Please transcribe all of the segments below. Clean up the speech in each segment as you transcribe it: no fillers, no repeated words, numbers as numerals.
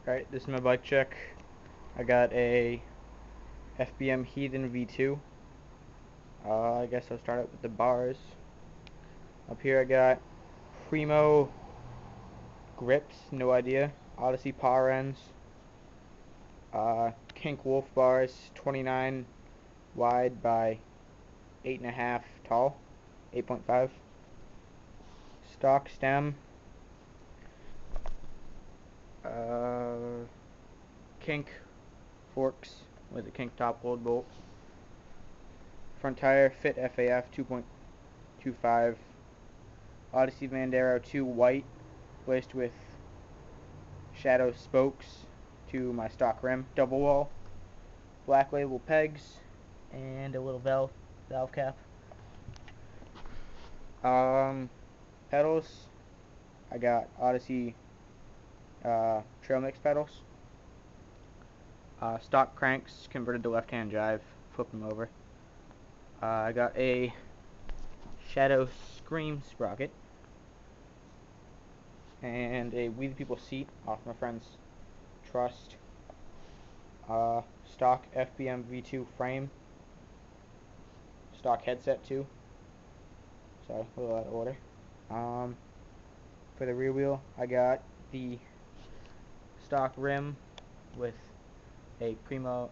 Alright, this is my bike check. I got a FBM Heathen V2. I guess I'll start out with the bars. Up here I got Primo grips, no idea. Odyssey power ends. Kink Wolf bars, 29 wide by 8.5 tall, 8.5. Stock stem. Kink forks with a kink top load bolt. Front tire Fit FAF 2.25. Odyssey Vandero 2 white, laced with shadow spokes to my stock rim. Double wall. Black label pegs and a little valve cap. Pedals. I got Odyssey trail mix pedals. Stock cranks converted to left-hand drive. Flip them over. I got a Shadow Scream sprocket and a We the People seat off my friend's Trust. Stock FBM V2 frame. Stock headset too. Sorry, a little out of order. For the rear wheel, I got the stock rim with a Primo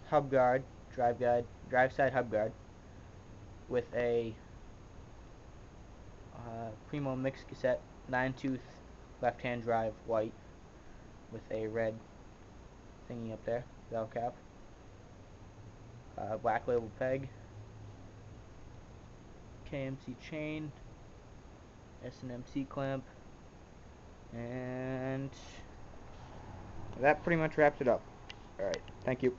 hub guard, drive side hub guard with a Primo mix cassette 9-tooth left-hand drive white with a red thingy up there, valve cap. Black label peg, KMC chain, S&MC clamp, and that pretty much wraps it up. Alright, thank you.